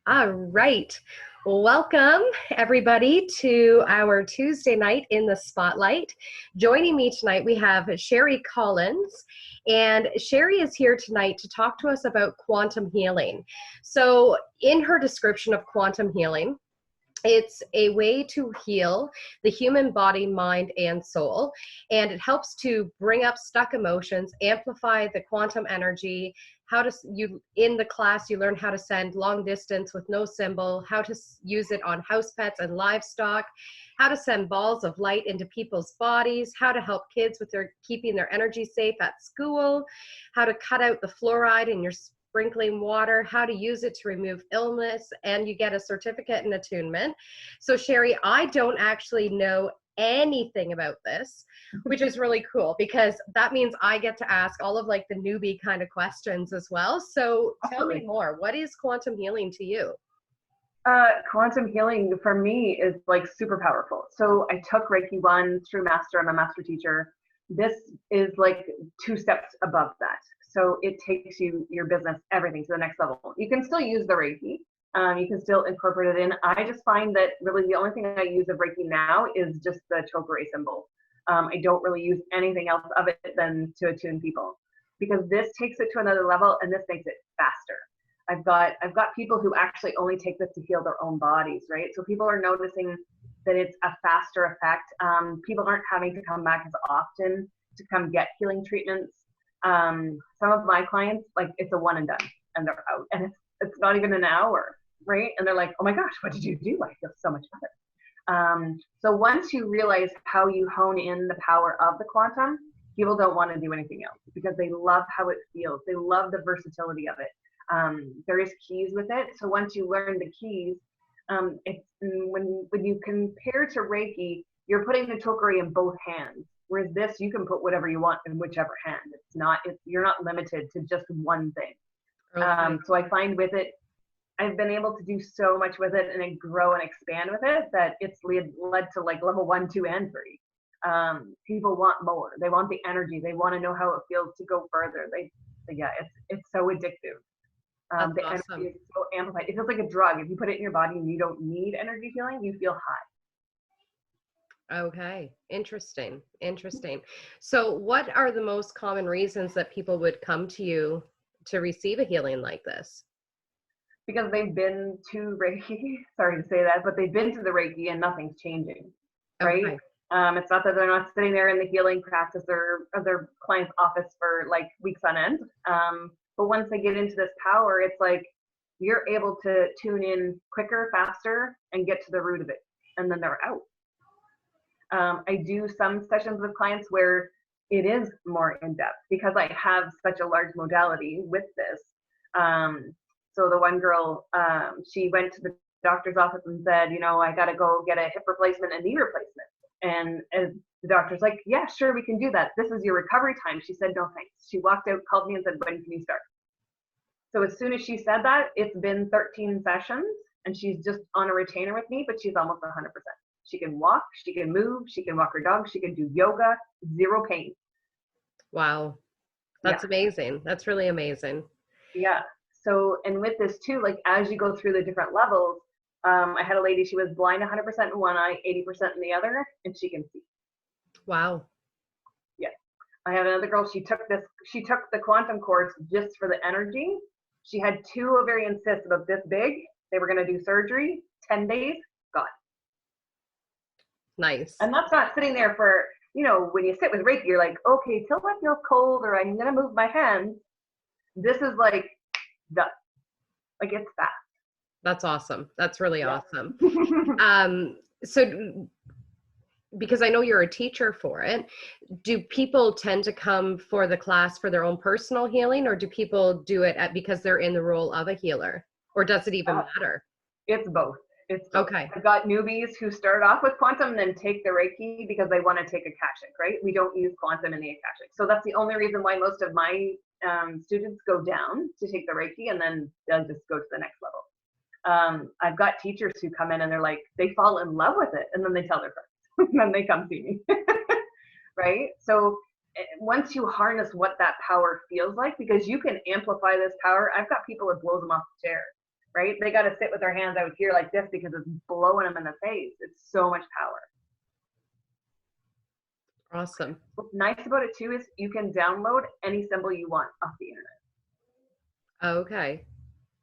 All right. Welcome, everybody, to our Tuesday night in the spotlight. Joining me tonight, we have Sheri Collins. And Sheri is here tonight to talk to us about quantum healing. So in her description of quantum healing, it's a way to heal the human body, mind, and soul. And it helps to bring up stuck emotions, amplify the quantum energy. In the class, you learn how to send long distance with no symbol, how to use it on house pets and livestock, how to send balls of light into people's bodies, how to help kids with keeping their energy safe at school, how to cut out the fluoride in your sprinkling water, how to use it to remove illness, and you get a certificate in attunement. So Sheri, I don't actually know anything about this, which is really cool because that means I get to ask all of like the newbie kind of questions as well. So tell me more. What is quantum healing to you? Quantum healing for me is like super powerful. So I took Reiki 1 through Master. I'm a master teacher. This is like 2 steps above that. So it takes your business, everything to the next level. You can still use the Reiki. You can still incorporate it in. I just find that really the only thing I use of Reiki now is just the chokray symbol. I don't really use anything else of it than to attune people, because this takes it to another level and this makes it faster. I've got people who actually only take this to heal their own bodies, right? So people are noticing that it's a faster effect. People aren't having to come back as often to come get healing treatments. Some of my clients, like, it's a one and done and they're out, and it's not even an hour, right? And they're like, oh my gosh, what did you do? I feel so much better. So once you realize how you hone in the power of the quantum, people don't want to do anything else because they love how it feels. They love the versatility of it. There is keys with it. So once you learn the keys, it's when you compare to Reiki, you're putting the chokray in both hands. Whereas this, you can put whatever you want in whichever hand. You're not limited to just one thing. Okay. So I find with it, I've been able to do so much with it and grow and expand with it that it's led to like level 1, 2, and 3. People want more. They want the energy. They want to know how it feels to go further. It's so addictive. The awesome. Energy is so amplified. It feels like a drug. If you put it in your body and you don't need energy healing, you feel high. Okay. Interesting. So what are the most common reasons that people would come to you to receive a healing like this? Because they've been to Reiki, sorry to say that, but they've been to the Reiki and nothing's changing, right? Okay. It's not that they're not sitting there in the healing practice or their client's office for like weeks on end. But once they get into this power, it's like you're able to tune in quicker, faster, and get to the root of it. And then they're out. I do some sessions with clients where it is more in-depth because I have such a large modality with this. So the one girl, she went to the doctor's office and said, I got to go get a hip replacement and knee replacement. And the doctor's like, yeah, sure, we can do that. This is your recovery time. She said, no, thanks. She walked out, called me and said, when can you start? So as soon as she said that, it's been 13 sessions and she's just on a retainer with me, but she's almost 100%. She can walk, she can move, she can walk her dog, she can do yoga, 0 pain. Wow. That's amazing. That's really amazing. Yeah. So, and with this too, like as you go through the different levels, I had a lady, she was blind 100% in one eye, 80% in the other, and she can see. Wow. Yeah. I have another girl, she took the quantum course just for the energy. She had 2 ovarian cysts about this big. They were going to do surgery, 10 days, gone. Nice. And that's not sitting there for, when you sit with Reiki, you're like, okay, till I feel cold or I'm going to move my hands. This is like, done. Like it's fast. That's awesome. That's really awesome. So because I know you're a teacher for it, do people tend to come for the class for their own personal healing, or do people do it because they're in the role of a healer, or does it even matter? It's both. Okay. I've got newbies who start off with quantum and then take the Reiki because they want to take Akashic, right? We don't use quantum in the Akashic. So that's the only reason why most of my students go down to take the Reiki and then they'll just go to the next level. I've got teachers who come in and they're like, they fall in love with it and then they tell their friends and then they come see me, right? So once you harness what that power feels like, because you can amplify this power, I've got people, it blows them off the chair. right? They got to sit with their hands out here like this because it's blowing them in the face. It's so much power. Awesome. What's nice about it too is you can download any symbol you want off the internet. Okay.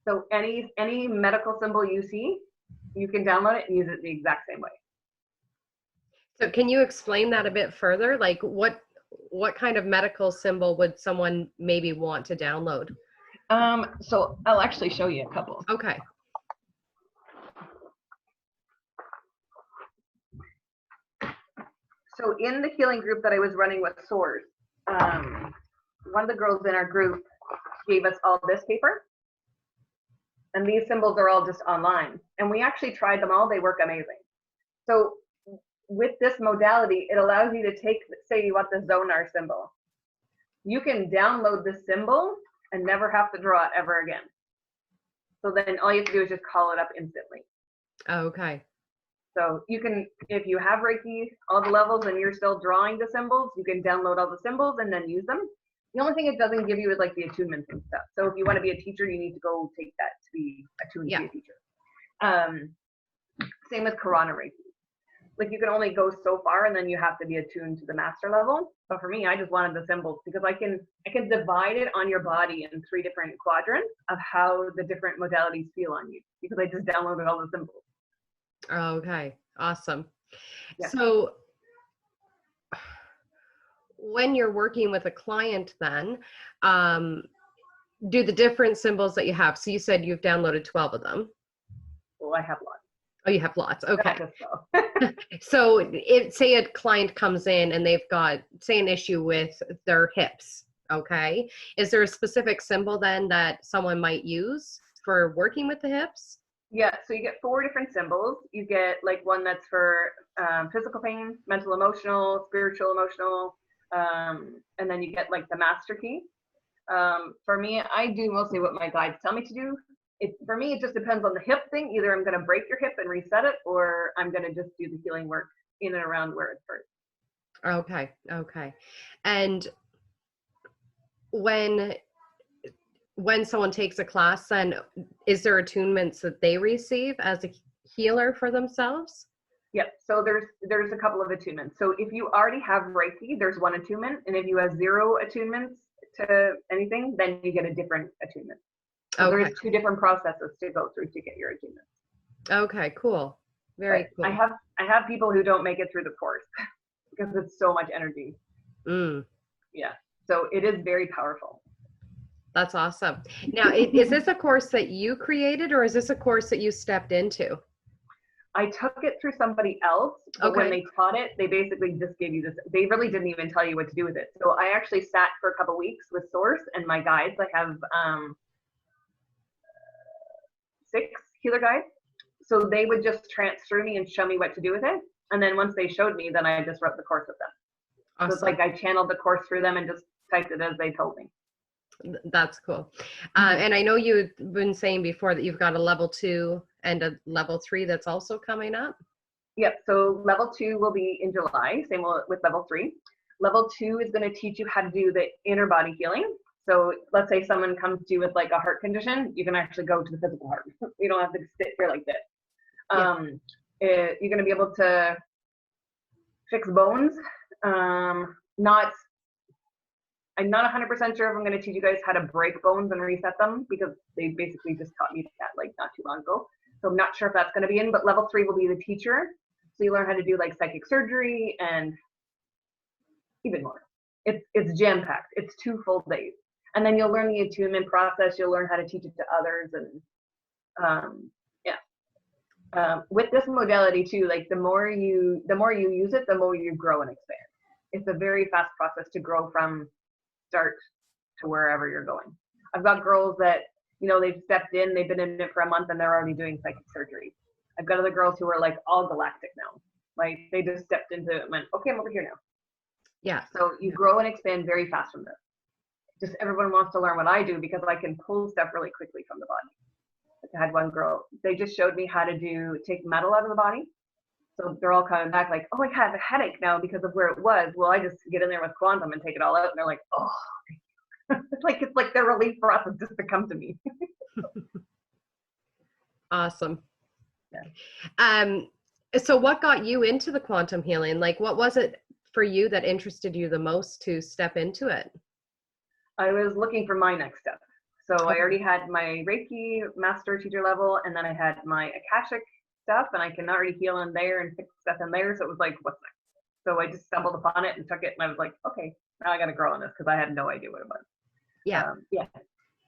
So any medical symbol you see, you can download it and use it the exact same way. So can you explain that a bit further? Like what kind of medical symbol would someone maybe want to download? So I'll actually show you a couple. Okay. So in the healing group that I was running with Source, one of the girls in our group gave us all this paper. And these symbols are all just online. And we actually tried them all. They work amazing. So with this modality, it allows you to take, say you want the Zonar symbol. You can download the symbol and never have to draw it ever again. So then all you have to do is just call it up instantly. Okay. So you can, if you have Reiki, all the levels, and you're still drawing the symbols, you can download all the symbols and then use them. The only thing it doesn't give you is like the attunements and stuff. So if you want to be a teacher, you need to go take that to be attuned to be a teacher. Same with Karana Reiki. Like you can only go so far and then you have to be attuned to the master level. But for me, I just wanted the symbols because I can divide it on your body in 3 different quadrants of how the different modalities feel on you because I just downloaded all the symbols. Okay. Awesome. Yeah. So when you're working with a client then, do the different symbols that you have. So you said you've downloaded 12 of them. Well, I have lots. Oh, you have lots. Okay. So. So say a client comes in and they've got, say, an issue with their hips. Okay. Is there a specific symbol then that someone might use for working with the hips? Yeah, so you get 4 different symbols. You get like one that's for physical pain, mental, emotional, spiritual, emotional, and then you get like the master key. For me, I do mostly what my guides tell me to do. For me, it just depends on the hip thing. Either I'm going to break your hip and reset it, or I'm going to just do the healing work in and around where it hurts. Okay. Okay. And when someone takes a class, then is there attunements that they receive as a healer for themselves? Yep. So there's a couple of attunements. So if you already have Reiki, there's 1 attunement, and if you have 0 attunements to anything, then you get a different attunement. So Okay. there's 2 different processes to go through to get your attunement. Okay. Cool. Very cool. I have people who don't make it through the course because it's so much energy. Yeah. So it is very powerful. That's awesome. Now, is this a course that you created or is this a course that you stepped into? I took it through somebody else, but when they taught it, they basically just gave you this. They really didn't even tell you what to do with it. So I actually sat for a couple weeks with Source and my guides. I have 6 healer guides. So they would just transfer me and show me what to do with it. And then once they showed me, then I just wrote the course with them. Awesome. So it's like I channeled the course through them and just typed it as they told me. That's cool. And I know you've been saying before that you've got a level 2 and a level 3 that's also coming up. Yep. So level 2 will be in July. Same with level 3. Level 2 is going to teach you how to do the inner body healing. So let's say someone comes to you with like a heart condition, you can actually go to the physical heart. You don't have to sit here like this. You're going to be able to fix bones. I'm not 100% sure if I'm going to teach you guys how to break bones and reset them because they basically just taught me that like not too long ago. So I'm not sure if that's going to be in, but level 3 will be the teacher. So you learn how to do like psychic surgery and even more. It's jam-packed. It's 2 full days. And then you'll learn the attunement process. You'll learn how to teach it to others. And with this modality too, like the more you use it, the more you grow and expand. It's a very fast process to grow from start to wherever you're going. I've got girls that, you know, they've stepped in, they've been in it for a month and they're already doing psychic surgery. I've got other girls who are like all galactic now. Like they just stepped into it and went, okay, I'm over here now. Yeah. So you grow and expand very fast from this. Just everyone wants to learn what I do because I can pull stuff really quickly from the body. Like I had one girl, they just showed me how to take metal out of the body. So they're all coming back like, oh, I have a headache now because of where it was. Well, I just get in there with quantum and take it all out. And they're like, oh, it's like their relief process just to come to me. Awesome. Yeah. So what got you into the quantum healing? Like, what was it for you that interested you the most to step into it? I was looking for my next step. So I Okay. already had my Reiki master teacher level, and then I had my Akashic stuff, and I can already heal in there and fix stuff in there. So it was like, what's next? So I just stumbled upon it and took it, and I was like, okay, now I got to grow on this because I had no idea what it was. Yeah. Yeah.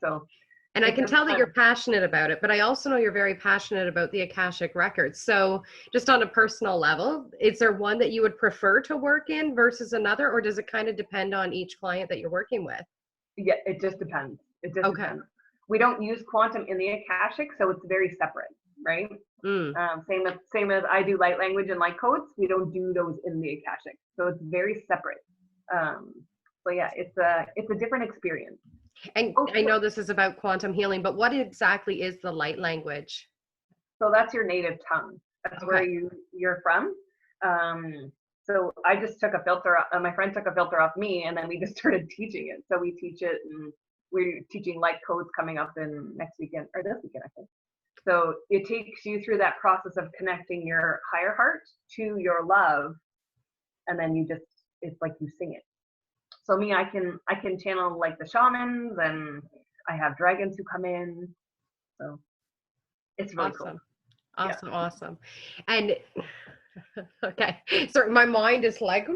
So And I it's can been tell that fun. you're passionate about it, but I also know you're very passionate about the Akashic records. So just on a personal level, is there one that you would prefer to work in versus another, or does it kind of depend on each client that you're working with? Yeah, it just depends. It just Okay. depends. We don't use quantum in the Akashic, so it's very separate, right? Mm. Same as I do light language and light codes. We don't do those in the Akashic, so it's very separate. So yeah, it's a different experience. And Oh, I know sure. this is about quantum healing, but what exactly is the light language? So that's your native tongue. That's where Okay. you're from. So I just took a filter. My friend took a filter off me, and then we just started teaching it. So we teach it, and we're teaching light codes coming up in next weekend or this weekend, I think. So it takes you through that process of connecting your higher heart to your love, and then it's like you sing it. So me, I can channel like the shamans, and I have dragons who come in. So it's really cool. Awesome. Yeah. Awesome. Awesome. And okay, so my mind is like,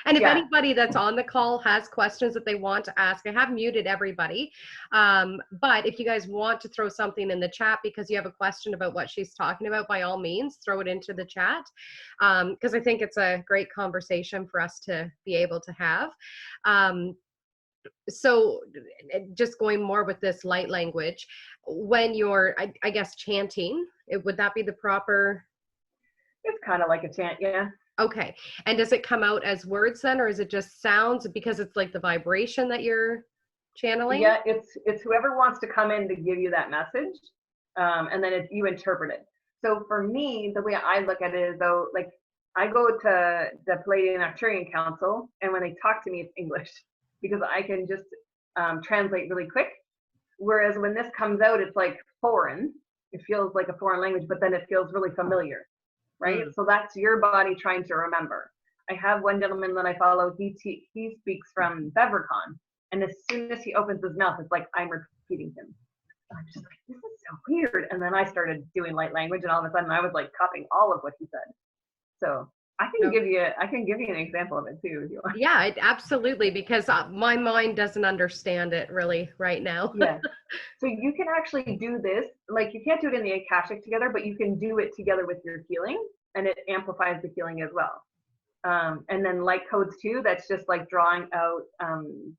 and if Yeah. anybody that's on the call has questions that they want to ask, I have muted everybody. But if you guys want to throw something in the chat because you have a question about what she's talking about, by all means, throw it into the chat. Because I think it's a great conversation for us to be able to have. So just going more with this light language, when you're, I guess, chanting, would that be the proper? It's kind of like a chant, yeah. Okay. And does it come out as words then, or is it just sounds because it's like the vibration that you're channeling? Yeah, it's whoever wants to come in to give you that message, and then you interpret it. So for me, the way I look at it is though, like I go to the Palladian Arcturian Council, and when they talk to me, it's English because I can just translate really quick. Whereas when this comes out, it's like foreign. It feels like a foreign language, but then it feels really familiar, right? Mm. So that's your body trying to remember. I have one gentleman that I follow. He speaks from Bevercon, and as soon as he opens his mouth, it's like I'm repeating him. I'm just like, this is so weird. And then I started doing light language, and all of a sudden I was like copying all of what he said. So I can Okay. give you an example of it too if you want. Yeah, absolutely, because my mind doesn't understand it really right now. Yeah. So you can actually do this. Like you can't do it in the Akashic together, but you can do it together with your healing, and it amplifies the healing as well. And then light codes too. That's just like drawing out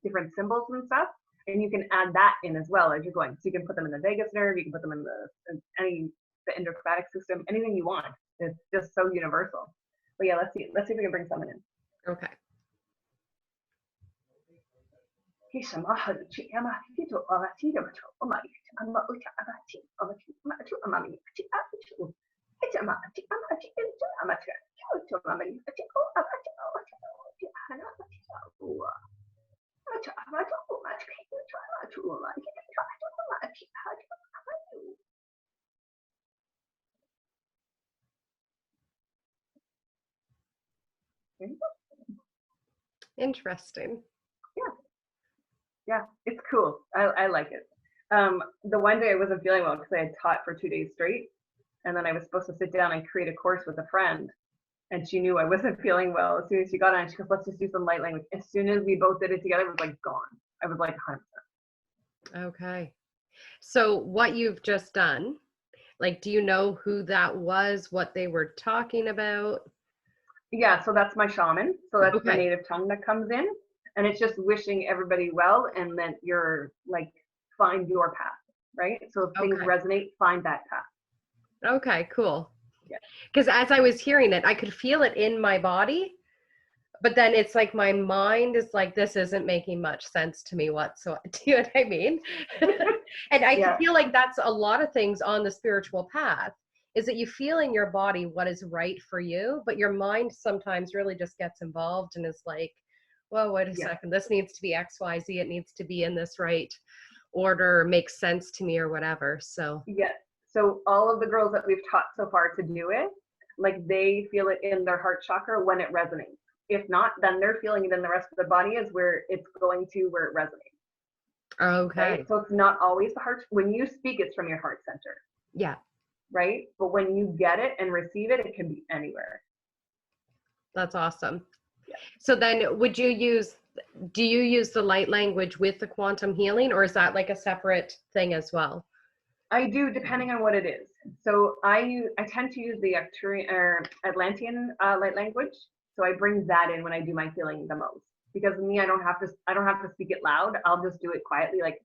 different symbols and stuff. And you can add that in as well as you're going. So you can put them in the vagus nerve. You can put them in the endochromatic system. Anything you want. It's just so universal. But yeah, let's see. Let's see if we can bring someone in. Okay. Interesting. Yeah, it's cool. I like it. The one day I wasn't feeling well because I had taught for 2 days straight, and then I was supposed to sit down and create a course with a friend, and she knew I wasn't feeling well. As soon as she got on, she goes, "Let's just do some light language." As soon as we both did it together, it was like gone. I was like 100%. Okay. So what you've just done, like, do you know who that was, what they were talking about? Yeah, so that's my shaman. So that's the Okay. native tongue that comes in, and it's just wishing everybody well, and then you're like find your path, right? So if things Okay. resonate, find that path. Okay, cool. Yeah. Because as I was hearing it, I could feel it in my body, but then it's like my mind is like, this isn't making much sense to me whatsoever. Do you know what I mean? And I Yeah. feel like that's a lot of things on the spiritual path, is that you feel in your body what is right for you, but your mind sometimes really just gets involved and is like, well, wait a Yeah. second, this needs to be XYZ, it needs to be in this right order, or makes sense to me or whatever. So Yeah. So all of the girls that we've taught so far to do it, like they feel it in their heart chakra when it resonates. If not, then they're feeling it in the rest of the body is where it's going to where it resonates. Okay. Right? So it's not always the heart. When you speak, it's from your heart center. Yeah. Right? But when you get it and receive it, it can be anywhere. That's awesome. Yeah. So then do you use the light language with the quantum healing, or is that like a separate thing as well? I do, depending on what it is. So I tend to use the Atlantean light language. So I bring that in when I do my healing the most. Because me, I don't have to speak it loud. I'll just do it quietly, like,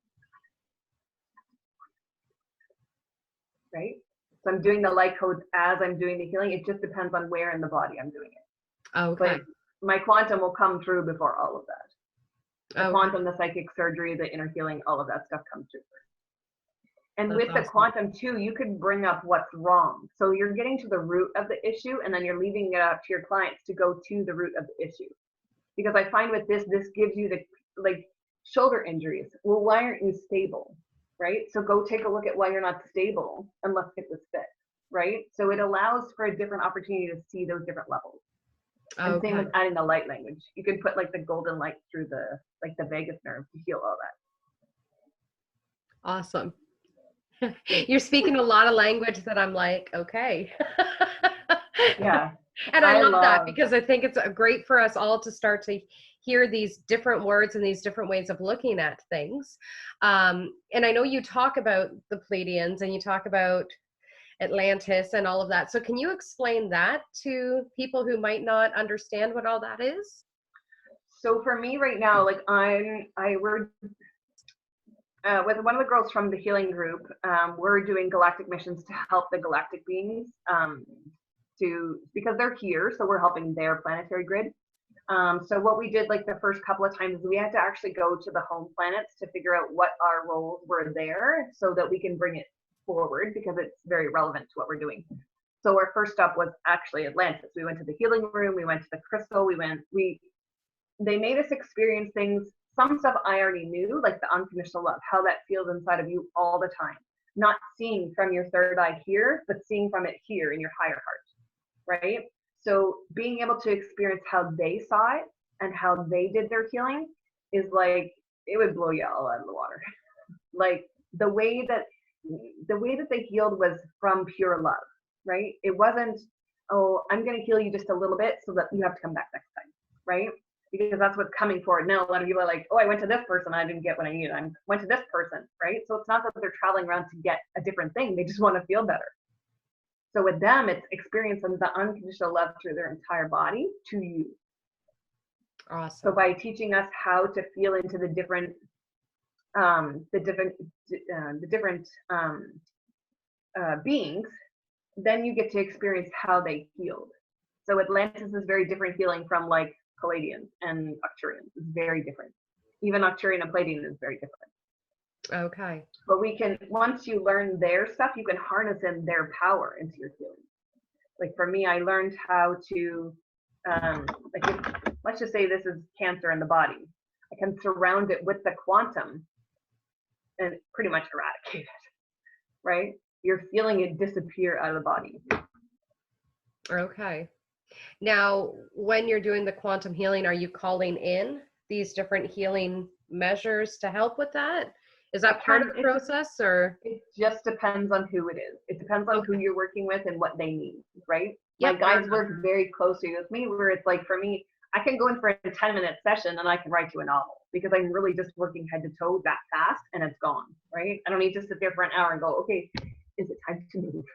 right? So I'm doing the light codes as I'm doing the healing. It just depends on where in the body I'm doing it. Okay. But my quantum will come through before all of that. The quantum, the psychic surgery, the inner healing, all of that stuff comes through first. And with the quantum too, you could bring up what's wrong. So you're getting to the root of the issue, and then you're leaving it up to your clients to go to the root of the issue. Because I find with this gives you the, like, shoulder injuries. Well, why aren't you stable? Right? So go take a look at why you're not stable, and let's get this fixed. Right? So it allows for a different opportunity to see those different levels. And same with adding the light language. You can put like the golden light through the vagus nerve to heal all that. Awesome. You're speaking a lot of language that I'm like, okay. Yeah. And I love that, because I think it's great for us all to start to hear these different words and these different ways of looking at things. And I know you talk about the Pleiadians and you talk about Atlantis and all of that. So can you explain that to people who might not understand what all that is? So for me right now, like we're with one of the girls from the healing group, we're doing galactic missions to help the galactic beings because they're here, so we're helping their planetary grid. So what we did like the first couple of times is we had to actually go to the home planets to figure out what our roles were there so that we can bring it forward, because it's very relevant to what we're doing. So our first stop was actually Atlantis. We went to the healing room, we went to the crystal, they made us experience things. Some stuff I already knew, like the unconditional love, how that feels inside of you all the time. Not seeing from your third eye here, but seeing from it here in your higher heart, right? So being able to experience how they saw it and how they did their healing is like, it would blow you all out of the water. Like the way that they healed was from pure love, right? It wasn't, oh, I'm going to heal you just a little bit so that you have to come back next time, right? Because that's what's coming forward. Now, a lot of people are like, oh, I went to this person, I didn't get what I needed. I went to this person, right? So it's not that they're traveling around to get a different thing. They just want to feel better. So with them, it's experiencing the unconditional love through their entire body to you. Awesome. So by teaching us how to feel into the different beings, then you get to experience how they healed. So Atlantis is very different healing from like Pleiadians and Arcturians. It's very different. Even Arcturian and Pleiadian is very different. Okay. But we can, once you learn their stuff, you can harness in their power into your healing. Like for me, I learned how to, let's just say this is cancer in the body. I can surround it with the quantum and pretty much eradicate it, right? You're feeling it disappear out of the body. Okay. Now, when you're doing the quantum healing, are you calling in these different healing measures to help with that? Is that part of the process, or? It just depends on who it is. It depends on who you're working with and what they need, right? Yep. My guys work very closely with me, where it's like, for me, I can go in for a 10-minute session and I can write you a novel, because I'm really just working head to toe that fast and it's gone, right? I don't need to sit there for an hour and go, okay, is it time to move?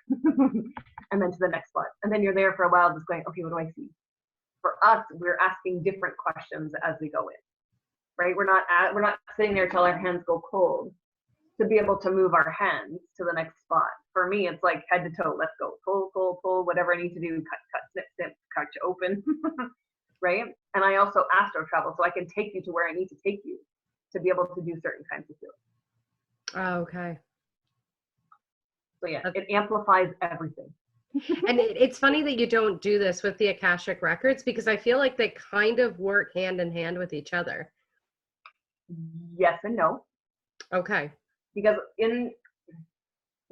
And then to the next spot. And then you're there for a while just going, okay, what do I see? For us, we're asking different questions as we go in, right? We're not sitting there till our hands go cold to be able to move our hands to the next spot. For me, it's like head to toe, let's go, pull, whatever I need to do, cut, snip, cut you open, right? And I also astro travel, so I can take you to where I need to take you to be able to do certain kinds of healing. Oh, okay. So yeah, it amplifies everything. And it's funny that you don't do this with the Akashic records, because I feel like they kind of work hand in hand with each other. Yes and no. Okay. Because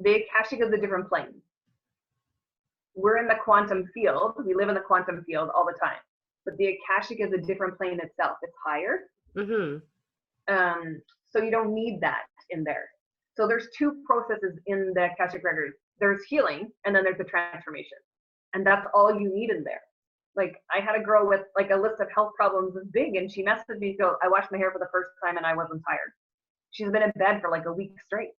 The Akashic is a different plane. We're in the quantum field. We live in the quantum field all the time. But the Akashic is a different plane itself. It's higher. So you don't need that in there. So there's two processes in the Akashic records. There's healing, and then there's the transformation. And that's all you need in there. Like, I had a girl with like a list of health problems this big, and she messaged me, so I washed my hair for the first time and I wasn't tired. She's been in bed for like a week straight.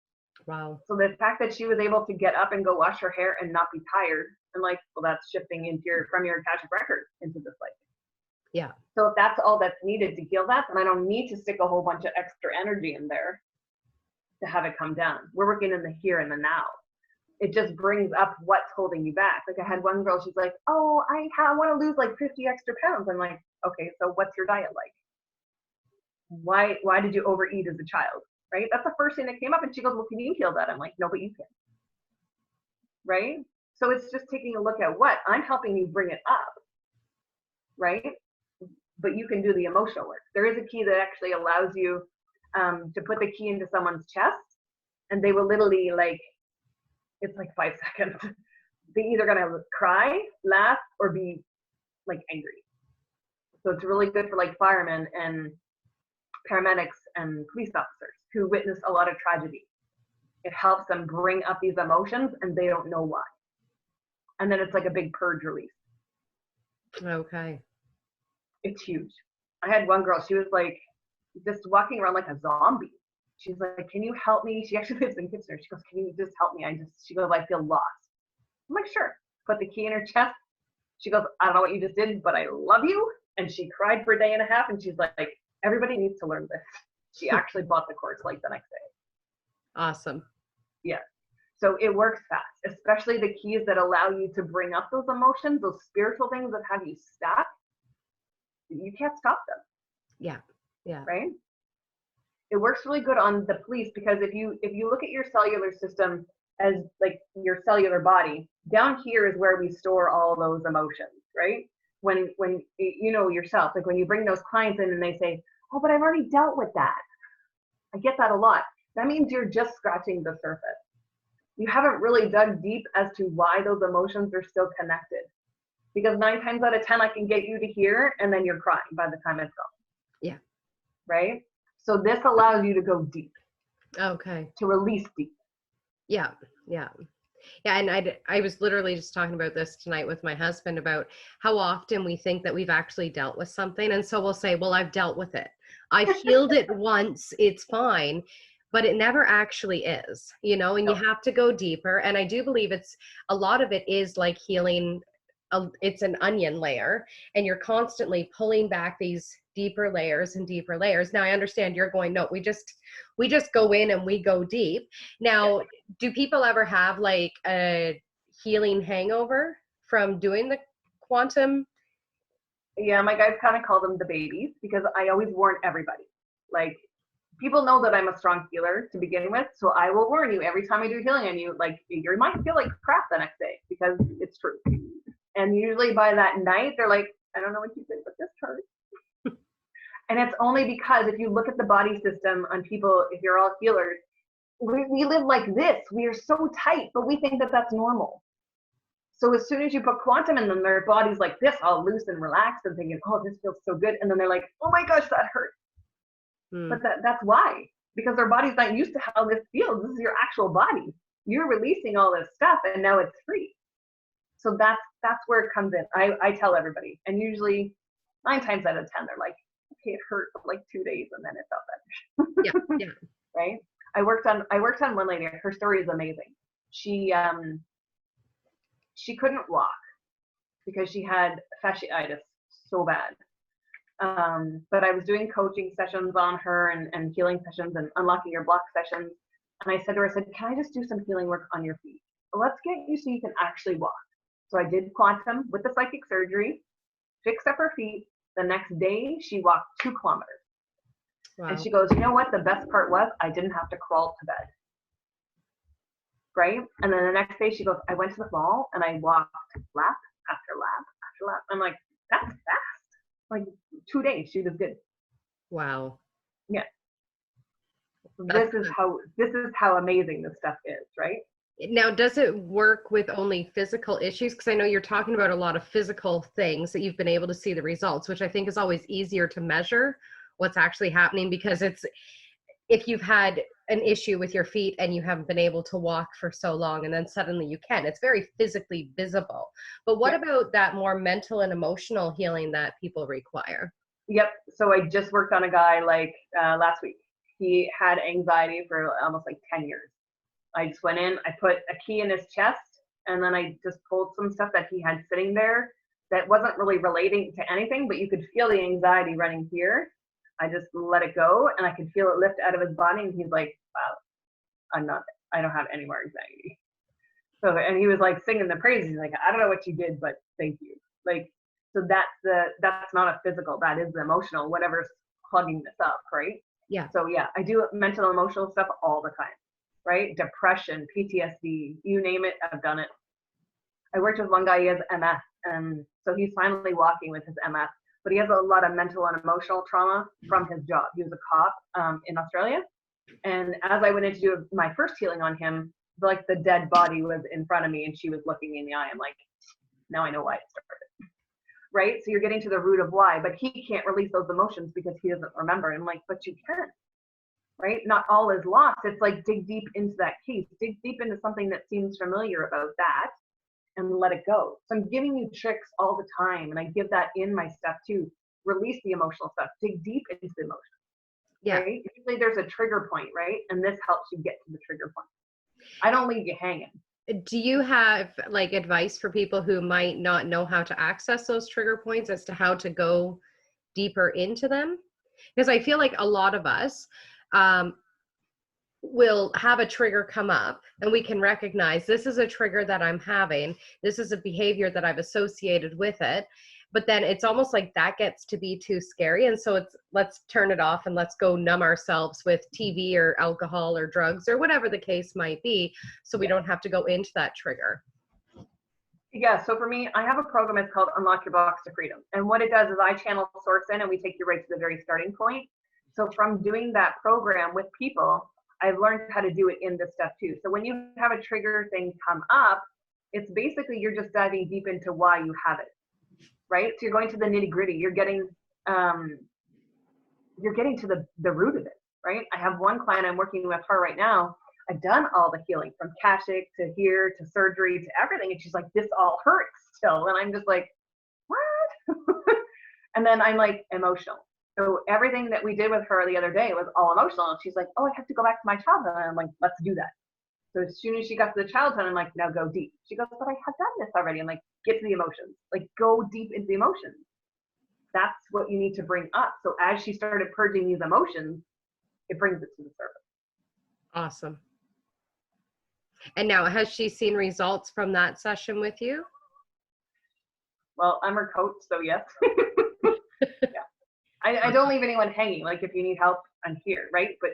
Wow. So the fact that she was able to get up and go wash her hair and not be tired, and like, well, that's shifting into from your Akashic record into this life. Yeah. So if that's all that's needed to heal that, then I don't need to stick a whole bunch of extra energy in there to have it come down. We're working in the here and the now. It just brings up what's holding you back. Like, I had one girl, she's like, oh, I want to lose like 50 extra pounds. I'm like, okay, so what's your diet like? Why did you overeat as a child? Right? That's the first thing that came up. And she goes, well, can you heal that? I'm like, no, but you can. Right? So it's just taking a look at what I'm helping you bring it up. Right? But you can do the emotional work. There is a key that actually allows you to put the key into someone's chest, and they will literally, like, it's like 5 seconds. They're either gonna cry, laugh, or be like angry. So it's really good for like firemen and paramedics and police officers who witness a lot of tragedy. It helps them bring up these emotions and they don't know why. And then it's like a big purge release. Okay. It's huge. I had one girl, she was like just walking around like a zombie. She's like, can you help me? She actually lives in Kitchener. She goes, can you just help me? She goes, I feel lost. I'm like, sure. Put the key in her chest. She goes, I don't know what you just did, but I love you. And she cried for a day and a half. And she's like, everybody needs to learn this. She actually bought the course like the next day. Awesome. Yeah. So it works fast, especially the keys that allow you to bring up those emotions, those spiritual things that have you stuck. You can't stop them. Yeah. Yeah. Right? It works really good on the police, because if you look at your cellular system as like your cellular body, down here is where we store all those emotions, right? When you know yourself, like when you bring those clients in and they say, oh, but I've already dealt with that. I get that a lot. That means you're just scratching the surface. You haven't really dug deep as to why those emotions are still connected. Because 9 times out of 10, I can get you to here and then you're crying by the time it's gone. Yeah. Right? So this allows you to go deep. Okay. To release deep. Yeah. Yeah. Yeah. And I was literally just talking about this tonight with my husband about how often we think that we've actually dealt with something. And so we'll say, well, I've dealt with it. I've healed it once. It's fine. But it never actually is, you know, and you have to go deeper. And I do believe a lot of it is like healing. It's an onion layer, and you're constantly pulling back these deeper layers and deeper layers. Now I understand you're going, no, we just go in and we go deep. Now, do people ever have like a healing hangover from doing the quantum? Yeah, my guys kind of call them the babies, because I always warn everybody. Like, people know that I'm a strong healer to begin with, so I will warn you every time I do healing on you, like, you might feel like crap the next day, because it's true. And usually by that night, they're like, I don't know what you did, but this hurts. And it's only because if you look at the body system on people, if you're all healers, we live like this. We are so tight, but we think that that's normal. So as soon as you put quantum in them, their body's like this, all loose and relaxed and thinking, oh, this feels so good. And then they're like, oh my gosh, that hurts. But that's why, because their body's not used to how this feels. This is your actual body. You're releasing all this stuff and now it's free. So that's where it comes in. I tell everybody, and usually 9 times out of 10, they're like, okay, it hurt for like 2 days and then it felt better. Yeah. Right? I worked on one lady. Her story is amazing. She couldn't walk because she had fasciitis so bad. But I was doing coaching sessions on her and healing sessions and unlocking your block sessions. And I said to her, can I just do some healing work on your feet? Let's get you so you can actually walk. So I did quantum with the psychic surgery, fixed up her feet. The next day, she walked 2 kilometers. Wow. And she goes, you know what? The best part was I didn't have to crawl to bed. Right? And then the next day, she goes, I went to the mall and I walked lap after lap after lap. I'm like, that's fast. Like 2 days, she was good. Wow. Yeah. This is how amazing this stuff is, right? Now, does it work with only physical issues? Because I know you're talking about a lot of physical things that you've been able to see the results, which I think is always easier to measure what's actually happening, because it's, if you've had an issue with your feet and you haven't been able to walk for so long and then suddenly you can, it's very physically visible. But what about that more mental and emotional healing that people require? Yep. So I just worked on a guy like last week. He had anxiety for almost like 10 years. I just went in, I put a key in his chest, and then I just pulled some stuff that he had sitting there that wasn't really relating to anything, but you could feel the anxiety running here. I just let it go, and I could feel it lift out of his body, and he's like, wow, I don't have any more anxiety. So, and he was like singing the praises. He's like, I don't know what you did, but thank you. Like, so that's not a physical, that is the emotional, whatever's plugging this up, right? Yeah. So yeah, I do mental and emotional stuff all the time, right? Depression, PTSD, you name it, I've done it. I worked with one guy, he has MS, and so he's finally walking with his MS, but he has a lot of mental and emotional trauma from his job. He was a cop in Australia. And as I went in to do my first healing on him, like the dead body was in front of me and she was looking me in the eye. I'm like, now I know why it started. Right? So you're getting to the root of why, but he can't release those emotions because he doesn't remember. And I'm like, but you can, right? Not all is lost. It's like dig deep into that case, dig deep into something that seems familiar about that and let it go. So I'm giving you tricks all the time. And I give that in my stuff too. Release the emotional stuff, dig deep into the emotions. Yeah. Right? Usually there's a trigger point, right? And this helps you get to the trigger point. I don't leave you hanging. Do you have like advice for people who might not know how to access those trigger points as to how to go deeper into them? Because I feel like a lot of us will have a trigger come up and we can recognize this is a trigger that I'm having. This is a behavior that I've associated with it. But then it's almost like that gets to be too scary. And so it's, let's turn it off and let's go numb ourselves with TV or alcohol or drugs or whatever the case might be. So we don't have to go into that trigger. Yeah. So for me, I have a program. It's called Unlock Your Box to Freedom. And what it does is I channel source in and we take you right to the very starting point. So from doing that program with people, I've learned how to do it in this stuff too. So when you have a trigger thing come up, it's basically you're just diving deep into why you have it. Right? So you're going to the nitty gritty. You're getting to the root of it, right? I have one client I'm working with her right now. I've done all the healing from Akashic to here to surgery to everything. And she's like, this all hurts still. And I'm just like, what? And then I'm like, emotional. So everything that we did with her the other day was all emotional. And she's like, oh, I have to go back to my childhood. And I'm like, let's do that. So as soon as she got to the childhood, I'm like, now go deep. She goes, but I have done this already. I'm like, get to the emotions. Like, go deep into the emotions. That's what you need to bring up. So as she started purging these emotions, it brings it to the surface. Awesome. And now, has she seen results from that session with you? Well, I'm her coach, so yes. Yeah. I don't leave anyone hanging. Like, if you need help, I'm here, right? But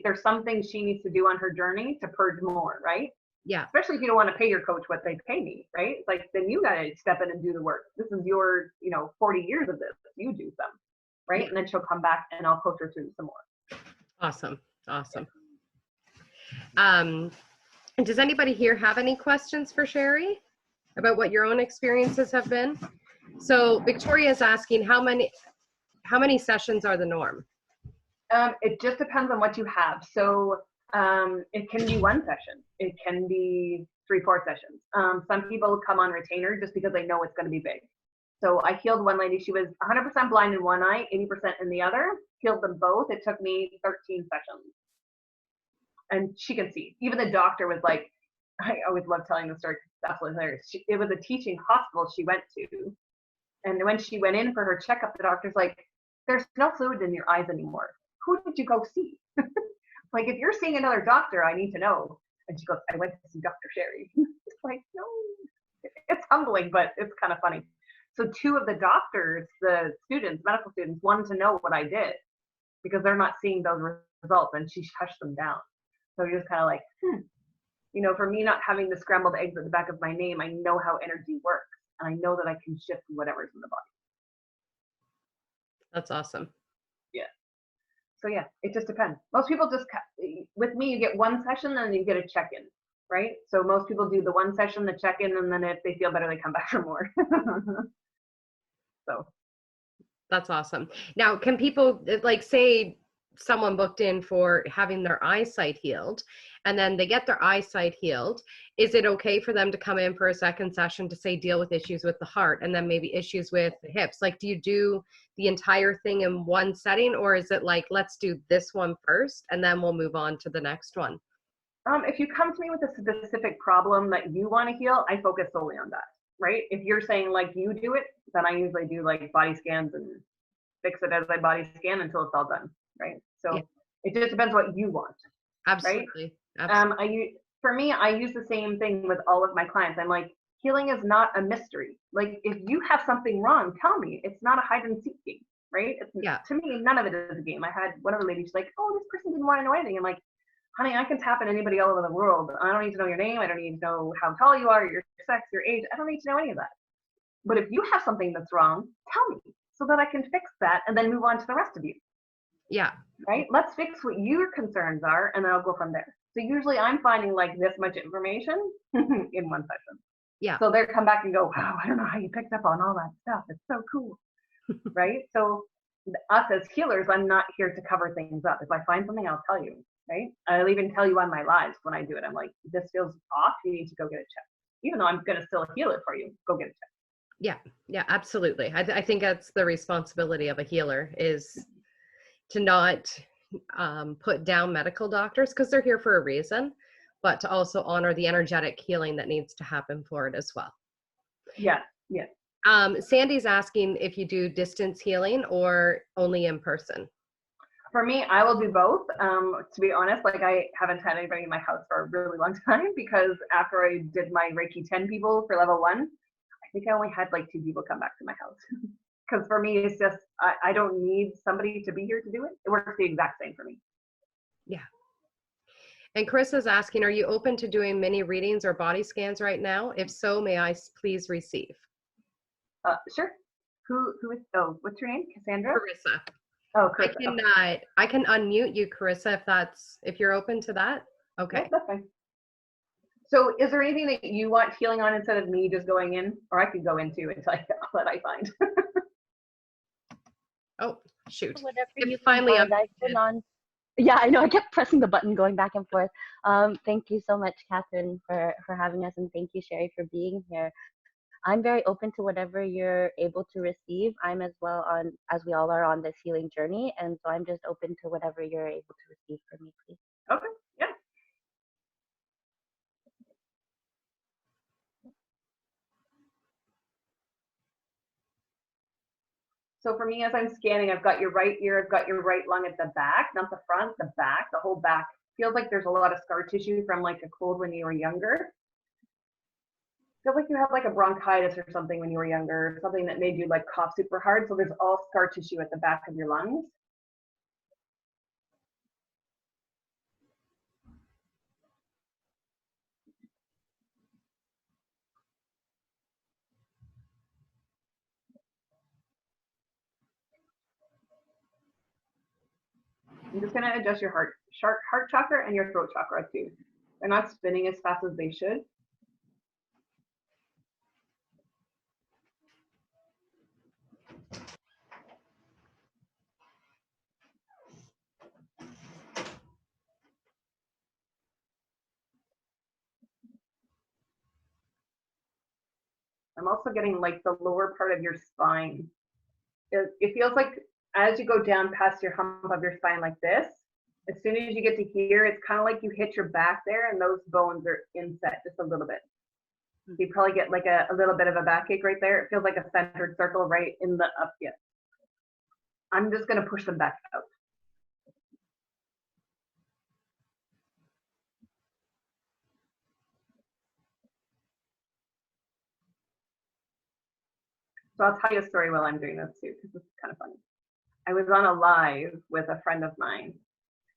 there's some things she needs to do on her journey to purge more, right? Yeah. Especially if you don't want to pay your coach what they pay me, right? It's like, then you got to step in and do the work. This is your, 40 years of this. You do some, right? Yeah. And then she'll come back and I'll coach her through some more. Awesome. Awesome. Does anybody here have any questions for Sheri about what your own experiences have been? So Victoria is asking how many sessions are the norm? It just depends on what you have. So it can be one session. It can be 3-4 sessions. Some people come on retainer just because they know it's going to be big. So I healed one lady. She was 100% blind in one eye, 80% in the other. Healed them both. It took me 13 sessions. And she can see. Even the doctor was like, I always love telling the story. That's hilarious. It was a teaching hospital she went to. And when she went in for her checkup, the doctor's like, there's no fluid in your eyes anymore. Who did you go see? Like, if you're seeing another doctor, I need to know. And she goes, I went to see Dr. Sheri. It's like, no, it's humbling, but it's kind of funny. So 2 of the doctors, the students, medical students, wanted to know what I did because they're not seeing those results, and she hushed them down. So you're just kind of like, for me not having the scrambled eggs at the back of my name, I know how energy works, and I know that I can shift whatever's in the body. That's awesome. Yeah. So yeah, it just depends. Most people with me, you get one session and you get a check-in. right? So most people do the one session, the check-in, and then if they feel better, they come back for more. So That's awesome. Now, can people, like, say someone booked in for having their eyesight healed, and then they get their eyesight healed, is it okay for them to come in for a second session to, say, deal with issues with the heart and then maybe issues with the hips? Like, do you do the entire thing in one setting, or is it like, let's do this one first and then we'll move on to the next one? if you come to me with a specific problem that you want to heal, I focus solely on that, right? If you're saying like you do it, then I usually do like body scans and fix it as I body scan until it's all done, right? So Yeah. it just depends what you want, right? Absolutely. Absolutely. For me, I use the same thing with all of my clients. I'm like, healing is not a mystery. Like, if you have something wrong, tell me. It's not a hide and seek game, right? Yeah. To me, none of it is a game. I had one of the ladies like, oh, this person didn't want to know anything. I'm like, honey, I can tap in anybody all over the world. I don't need to know your name. I don't need to know how tall you are, your sex, your age. I don't need to know any of that. But if you have something that's wrong, tell me so that I can fix that and then move on to the rest of you. Yeah. Right? Let's fix what your concerns are and then I'll go from there. So usually I'm finding like this much information in one session. Yeah. So they'll come back and go, wow, I don't know how you picked up on all that stuff. It's so cool. Right? So us as healers, I'm not here to cover things up. If I find something, I'll tell you. Right? I'll even tell you on my lives when I do it. I'm like, this feels off. You need to go get it checked. Even though I'm going to still heal it for you, go get it checked. Yeah. Yeah, absolutely. I think that's the responsibility of a healer, is to not put down medical doctors, because they're here for a reason, but to also honor the energetic healing that needs to happen for it as well. Yeah. Yeah. Sandy's asking if you do distance healing or only in person. For me, I will do both. To be honest, like I haven't had anybody in my house for a really long time, because after I did my Reiki 10 people for level 1, I think I only had like 2 people come back to my house. Because for me, it's just, I don't need somebody to be here to do it. It works the exact same for me. Yeah. And Chris is asking, are you open to doing mini readings or body scans right now? If so, may I please receive? Sure. Who is, oh, what's your name? Cassandra? Carissa. Oh, Carissa. I can unmute you, Carissa, if you're open to that. Okay. Yep, that's fine. So is there anything that you want healing on instead of me just going in? Or I could go into until I find. Oh, shoot. Whatever It you finally prefer. I've been on. Yeah, I know. I kept pressing the button, going back and forth. Thank you so much, Catherine, for having us, and thank you, Sheri, for being here. I'm very open to whatever you're able to receive. I'm as well on, as we all are, on this healing journey, and so I'm just open to whatever you're able to receive from me, please. Okay, yeah. So for me, as I'm scanning, I've got your right ear, I've got your right lung at the back, not the front, the back, the whole back. Feels like there's a lot of scar tissue from like a cold when you were younger. Feels like you had like a bronchitis or something when you were younger, something that made you like cough super hard. So there's all scar tissue at the back of your lungs. I'm just going to adjust your heart chakra and your throat chakra too. They're not spinning as fast as they should. I'm also getting like the lower part of your spine. It feels like as you go down past your hump of your spine like this, as soon as you get to here, it's kind of like you hit your back there and those bones are inset just a little bit. You probably get like a little bit of a backache right there. It feels like a centered circle right in the up here. I'm just going to push them back out. So I'll tell you a story while I'm doing this too, because this is kind of funny. I was on a live with a friend of mine.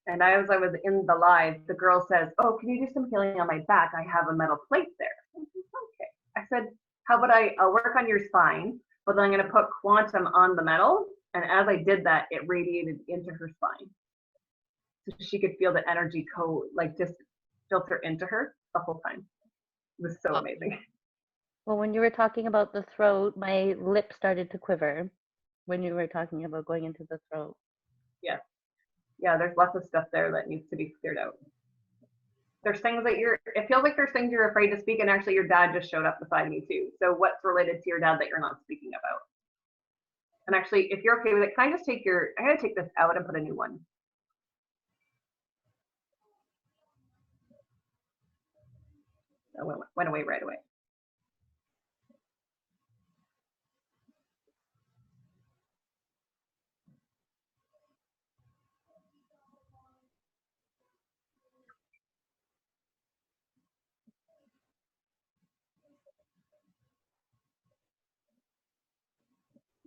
And as I was in the live, the girl says, oh, can you do some healing on my back? I have a metal plate there. I said, okay. I said, how about I'll work on your spine, but then I'm going to put quantum on the metal. And as I did that, it radiated into her spine. So she could feel the energy just filter into her. the whole time. It was so amazing. Well, when you were talking about the throat, my lip started to quiver when you were talking about going into the throat. Yeah. Yeah, there's lots of stuff there that needs to be cleared out. There's things that it feels like there's things you're afraid to speak, and actually your dad just showed up beside me too. So what's related to your dad that you're not speaking about? And actually, if you're okay with it, can I just take I gotta take this out and put a new one. That went away right away.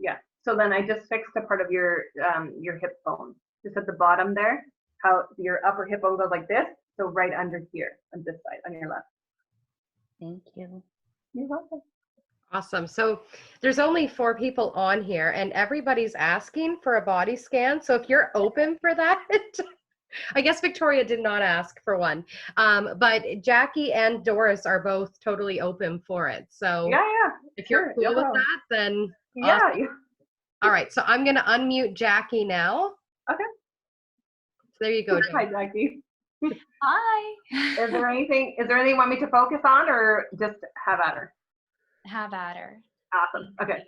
Yeah, so then I just fixed a part of your hip bone. Just at the bottom there, how your upper hip bone goes like this. So right under here, on this side, on your left. Thank you. You're welcome. Awesome. So there's only 4 people on here and everybody's asking for a body scan. So if you're open for that, I guess Victoria did not ask for one. But Jackie and Doris are both totally open for it. So yeah, if you're cool with that, then yeah, awesome. yeah. All right. So I'm going to unmute Jackie now. Okay. So there you go. Hi, Jackie. Hi. Is there anything you want me to focus on, or just have at her? Have at her. Awesome. Okay.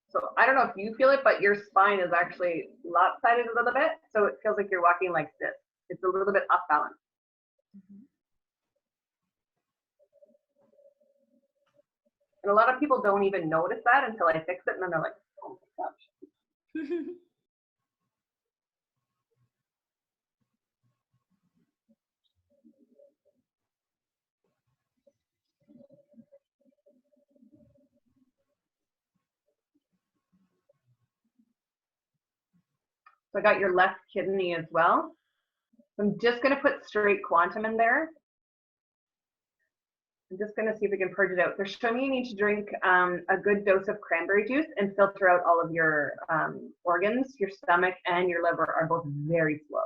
So I don't know if you feel it, but your spine is actually lopsided a little bit. So it feels like you're walking like this. It's a little bit off balance. And a lot of people don't even notice that until I fix it, and then they're like, oh my gosh. So I got your left kidney as well. I'm just going to put straight quantum in there. I'm just going to see if we can purge it out. They're showing me you need to drink a good dose of cranberry juice and filter out all of your organs. Your stomach and your liver are both very slow.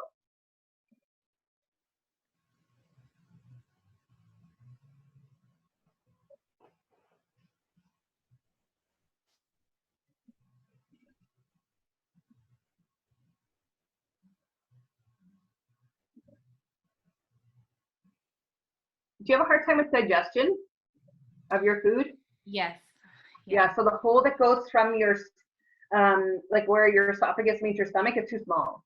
Do you have a hard time with digestion of your food? Yes. Yeah, so the hole that goes from your, like where your esophagus meets your stomach is too small.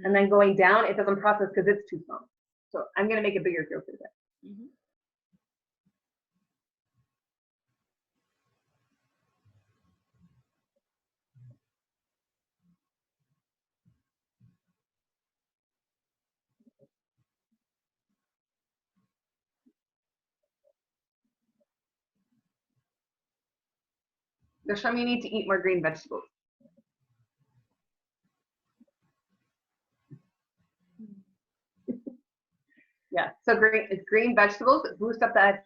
And then going down, it doesn't process because it's too small. So I'm going to make it bigger through it. Mm-hmm. They're showing me you need to eat more green vegetables. Yeah, so green vegetables boost up that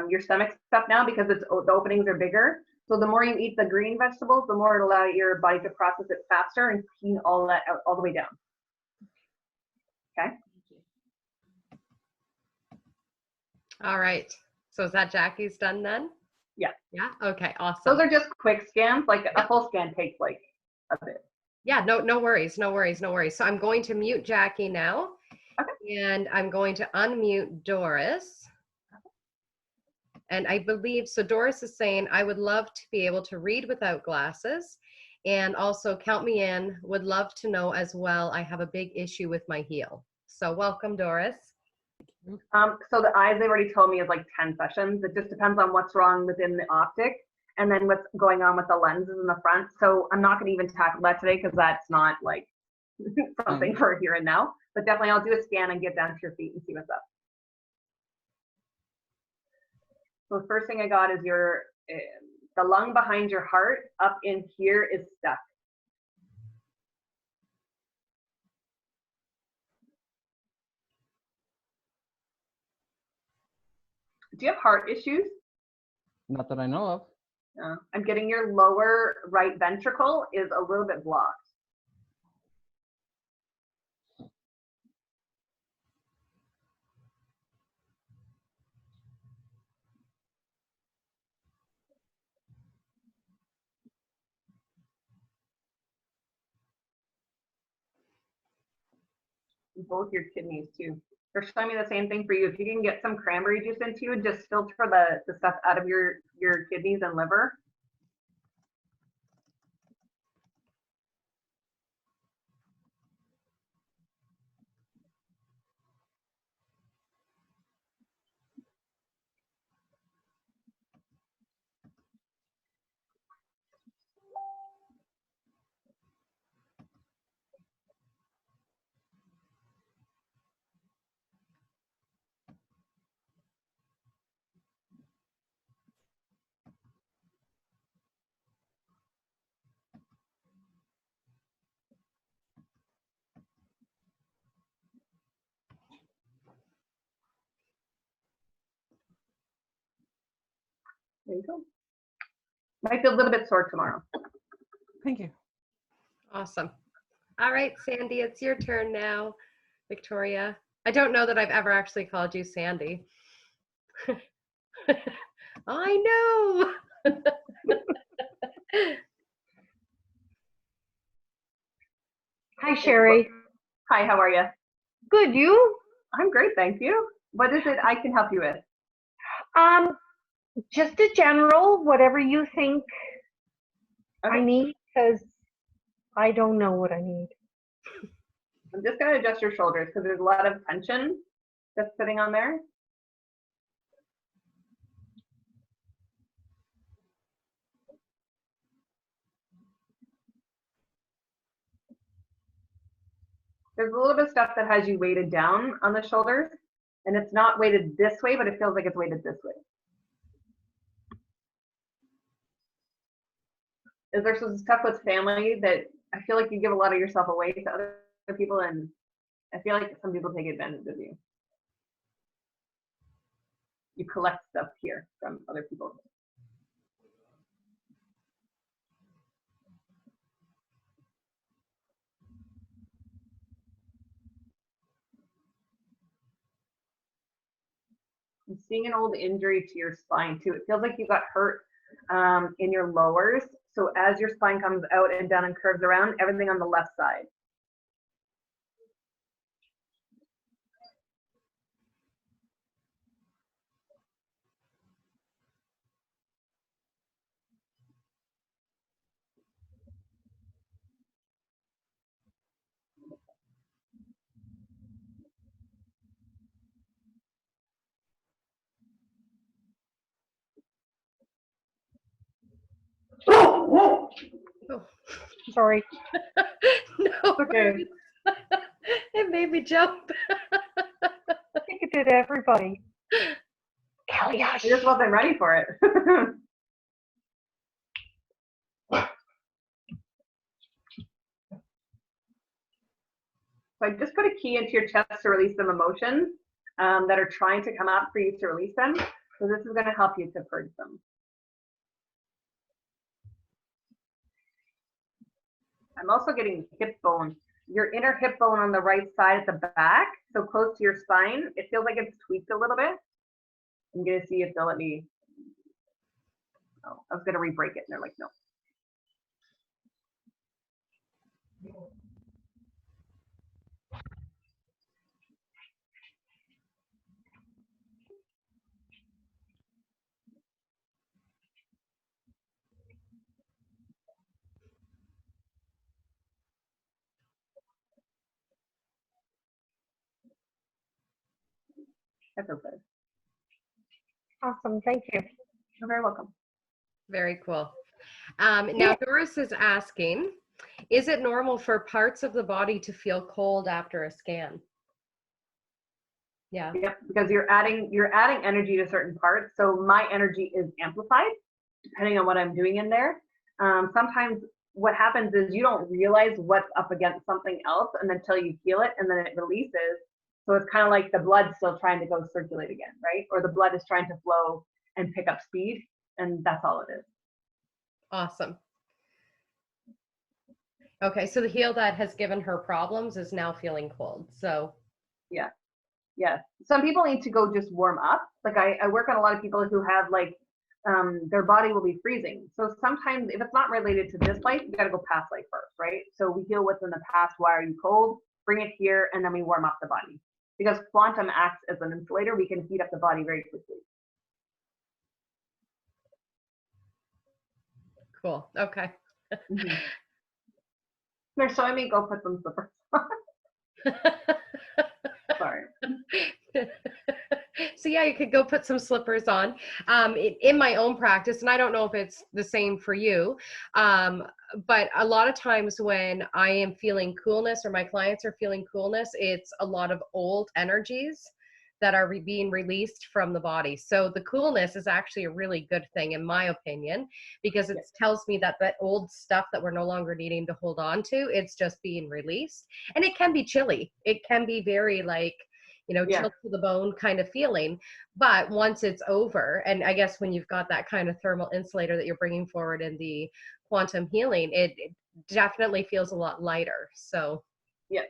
your stomach stuff now because the openings are bigger. So the more you eat the green vegetables, the more it'll allow your body to process it faster and clean all that out all the way down. Okay. All right. So is that Jackie's done then? Yeah. Yeah. Okay. Awesome. Those are just quick scans. Like a full scan takes like a bit. Yeah. No worries. No worries. No worries. So I'm going to mute Jackie now. Okay. And I'm going to unmute Doris. And I believe, so Doris is saying, I would love to be able to read without glasses and also count me in, would love to know as well, I have a big issue with my heel. So welcome, Doris. So the eyes, they've already told me, is like 10 sessions. It just depends on what's wrong within the optic and then what's going on with the lenses in the front. So I'm not going to even tackle that today because that's not like something for here and now. But definitely I'll do a scan and get down to your feet and see what's up. So the first thing I got is the lung behind your heart up in here is stuck. Do you have heart issues? Not that I know of. I'm getting your lower right ventricle is a little bit blocked. Both your kidneys too. They're showing me the same thing for you. If you can get some cranberry juice into you, just filter the stuff out of your kidneys and liver. There you go. Might feel a little bit sore tomorrow. Thank you. Awesome. All right, Sandy, it's your turn now. Victoria. I don't know that I've ever actually called you Sandy. I know. Hi, Sheri. Hi, how are you? Good, you? I'm great, thank you. What is it I can help you with? Just a general, whatever you think I need, because I don't know what I need. I'm just going to adjust your shoulders because there's a lot of tension that's sitting on there. There's a little bit of stuff that has you weighted down on the shoulders, and it's not weighted this way, but it feels like it's weighted this way. Is there some stuff with family that I feel like you give a lot of yourself away to other people, and I feel like some people take advantage of you. You collect stuff here from other people. I'm seeing an old injury to your spine too. It feels like you got hurt in your lowers. So as your spine comes out and down and curves around, everything on the left side. Oh, sorry. No, Okay. it made me jump. I think it did everybody. Kelly, I just wasn't ready for it. So I just put a key into your chest to release some emotions that are trying to come up for you to release them. So this is going to help you to purge them. I'm also getting hip bone. Your inner hip bone on the right side at the back, so close to your spine. It feels like it's tweaked a little bit. I'm going to see if they'll let me. Oh, I was going to re-break it, and they're like, no. That's okay. awesome. Thank you. You're very welcome. Very cool. Now, Doris is asking, is it normal for parts of the body to feel cold after a scan? Yeah. Yep, because you're adding energy to certain parts. So my energy is amplified depending on what I'm doing in there. Sometimes what happens is you don't realize what's up against something else and until you feel it and then it releases. So it's kind of like the blood's still trying to go circulate again, right? Or the blood is trying to flow and pick up speed, and that's all it is. Awesome. Okay, so the heel that has given her problems is now feeling cold. So Yeah. Yes. Some people need to go just warm up. Like I work on a lot of people who have like their body will be freezing. So sometimes if it's not related to this life, you got to go past life first, right? So we heal what's in the past. Why are you cold? Bring it here, and then we warm up the body. Because quantum acts as an insulator, we can heat up the body very quickly. cool. Okay. Mm-hmm. They're showing me go put some slippers on. Sorry. So yeah, you could go put some slippers on. In my own practice, and I don't know if it's the same for you, but a lot of times when I am feeling coolness or my clients are feeling coolness, it's a lot of old energies that are being released from the body. So the coolness is actually a really good thing, in my opinion, because it tells me that that old stuff that we're no longer needing to hold on to, it's just being released. And it can be chilly. It can be very like, chill to the bone kind of feeling. But once it's over, and I guess when you've got that kind of thermal insulator that you're bringing forward in the quantum healing, it definitely feels a lot lighter. So yeah,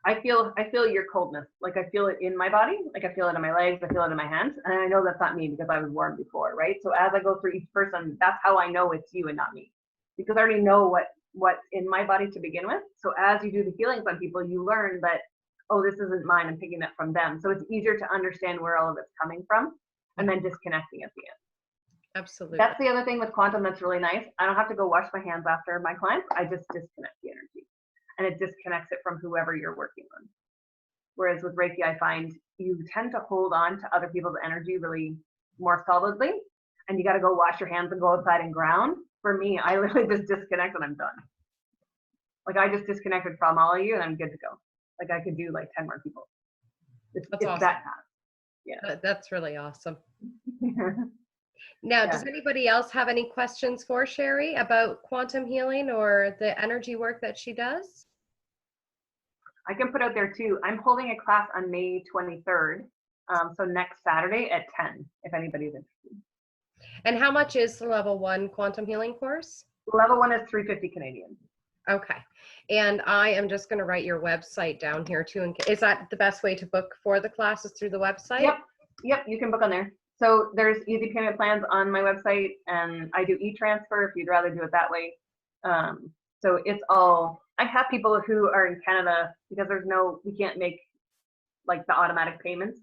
I feel your coldness. Like I feel it in my body. Like I feel it in my legs. I feel it in my hands. And I know that's not me because I was warm before, right? So as I go through each person, that's how I know it's you and not me, because I already know what's in my body to begin with. So as you do the healings on people, you learn that, oh, this isn't mine. I'm picking that from them. So it's easier to understand where all of it's coming from, and then disconnecting at the end. absolutely. That's the other thing with quantum that's really nice. I don't have to go wash my hands after my clients. I just disconnect the energy, and it disconnects it from whoever you're working on. Whereas with Reiki, I find you tend to hold on to other people's energy really more solidly, and you got to go wash your hands and go outside and ground. For me, I literally just disconnect and I'm done. Like I just disconnected from all of you and I'm good to go. Like I could do like 10 more people. It's awesome. that fast. Yeah. That's really awesome. Now, does anybody else have any questions for Sheri about quantum healing or the energy work that she does? I can put out there too. I'm holding a class on May 23rd. So next Saturday at 10, if anybody's interested. And how much is the level 1 quantum healing course? Level 1 is $350 Canadian. Okay. And I am just going to write your website down here too. Is that the best way to book for the classes, through the website? Yep, you can book on there. So there's easy payment plans on my website, and I do e-transfer if you'd rather do it that way. So it's all, I have people who are in Canada because we can't make like the automatic payments.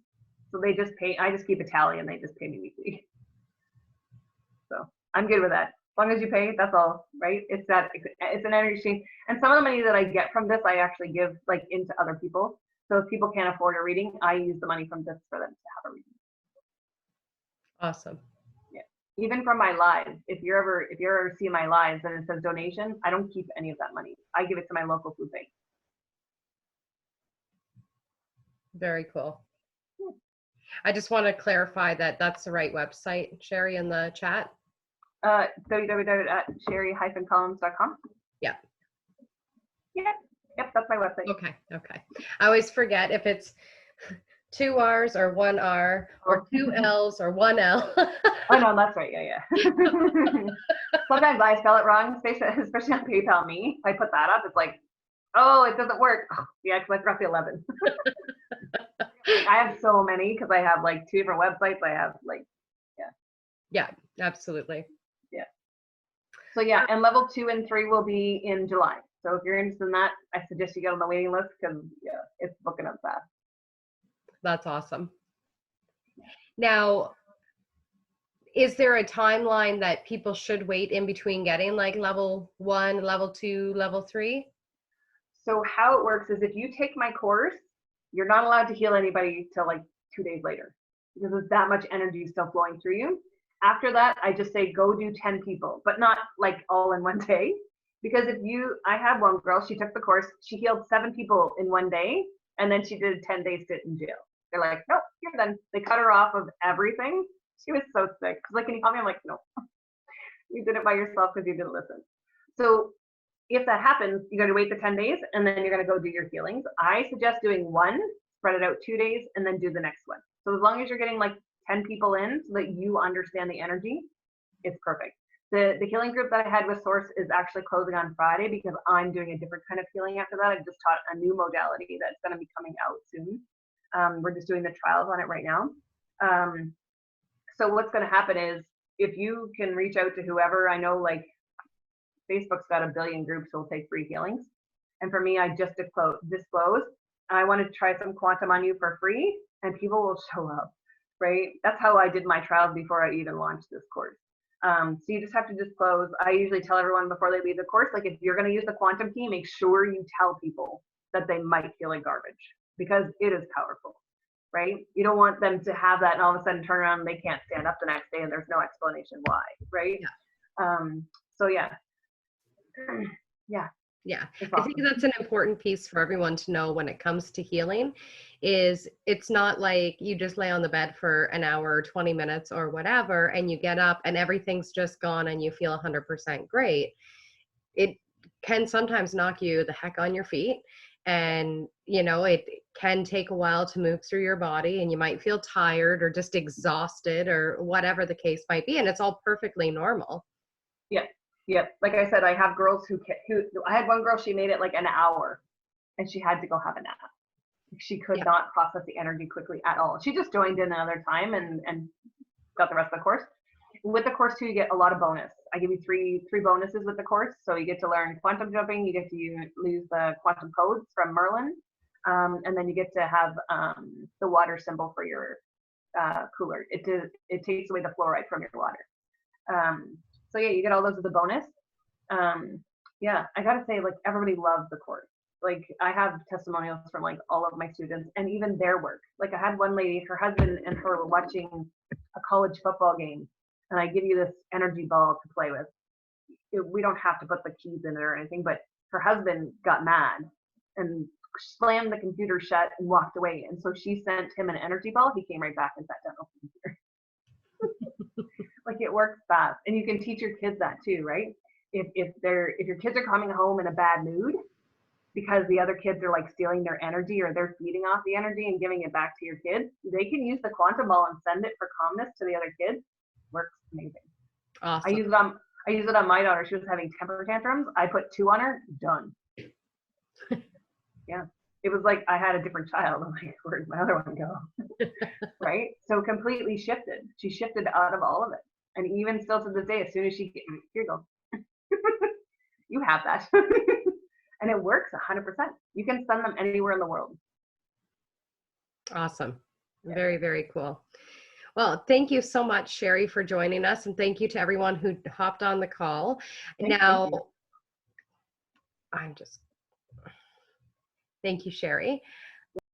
So they just pay, I just keep a tally and they just pay me weekly. So I'm good with that. As long as you pay, that's all, right? It's an energy exchange. And some of the money that I get from this, I actually give like into other people. So if people can't afford a reading, I use the money from this for them to have a reading. Awesome. Yeah. Even from my lives, if you ever see my lives and it says donation, I don't keep any of that money. I give it to my local food bank. Very cool. I just want to clarify that that's the right website, Sheri, in the chat. www.sheri-collins.com. Yeah. Yep, that's my website. Okay. I always forget if it's 2 R's or 1 R or 2 L's or 1 L. Oh no, that's right. Yeah. Sometimes I spell it wrong, especially on PayPal Me. If I put that up, it's like, oh, it doesn't work. Oh, yeah, because I forgot the 11. I have so many because I have like 2 different websites. I have like, Yeah, absolutely. Yeah. So yeah, and level 2 and 3 will be in July. So if you're interested in that, I suggest you get on the waiting list because it's booking up fast. That's awesome. Now, is there a timeline that people should wait in between getting like level 1, level 2, level 3? So how it works is if you take my course, you're not allowed to heal anybody till like 2 days later because there's that much energy still flowing through you. After that, I just say go do 10 people, but not like all in one day. Because I had one girl, she took the course, she healed 7 people in one day, and then she did a 10-day sit in jail. They're like, nope, you're done. They cut her off of everything. She was so sick. She's like, can you help me? I'm like, no. You did it by yourself because you didn't listen. So if that happens, you got to wait the 10 days, and then you're going to go do your healings. I suggest doing 1, spread it out 2 days, and then do the next one. So as long as you're getting like 10 people in so that you understand the energy, it's perfect. The healing group that I had with Source is actually closing on Friday because I'm doing a different kind of healing after that. I just taught a new modality that's going to be coming out soon. We're just doing the trials on it right now. So what's going to happen is if you can reach out to whoever, I know like Facebook's got a billion groups who will take free healings. And for me, I just disclose, I want to try some quantum on you for free and people will show up, right? That's how I did my trials before I even launched this course. So you just have to disclose. I usually tell everyone before they leave the course, like if you're going to use the quantum key, make sure you tell people that they might feel like garbage because it is powerful, right? You don't want them to have that and all of a sudden turn around and they can't stand up the next day and there's no explanation why, right? Yeah. So yeah. Yeah. Yeah, It's I awesome. think that's an important piece for everyone to know when it comes to healing is it's not like you just lay on the bed for an hour or 20 minutes or whatever and you get up and everything's just gone and you feel 100% great. It can sometimes knock you the heck on your feet and you know it can take a while to move through your body and you might feel tired or just exhausted or whatever the case might be, and it's all perfectly normal. Yeah. Yeah. Like I said, I have girls who I had one girl, she made it like an hour and she had to go have a nap. She could not process the energy quickly at all. She just joined in another time and got the rest of the course. With the course too, you get a lot of bonus. I give you three bonuses with the course. So you get to learn quantum jumping, you get to use the quantum codes from Merlin, and then you get to have the water symbol for your cooler. It takes away the fluoride from your water. So yeah, you get all those as a bonus. Yeah, I gotta say, like everybody loves the course. Like I have testimonials from like all of my students and even their work. Like I had one lady, her husband and her were watching a college football game, and I give you this energy ball to play with. We don't have to put the keys in it or anything, but her husband got mad and slammed the computer shut and walked away. And so she sent him an energy ball. He came right back and sat down on the computer. Like it works fast, and you can teach your kids that too, right? If your kids are coming home in a bad mood because the other kids are like stealing their energy or they're feeding off the energy and giving it back to your kids, they can use the quantum ball and send it for calmness to the other kids. Works amazing. Awesome. I use it on my daughter. She was having temper tantrums. I put 2 on her. Done. Yeah. It was like I had a different child. I'm like, where'd my other one go? Right? So completely shifted. She shifted out of all of it. And even still to this day, as soon as she, here you go. You have that. And it works 100%. You can send them anywhere in the world. Awesome. Very, very cool. Well, thank you so much, Sheri, for joining us. And thank you to everyone who hopped on the call. Thank you, Sheri.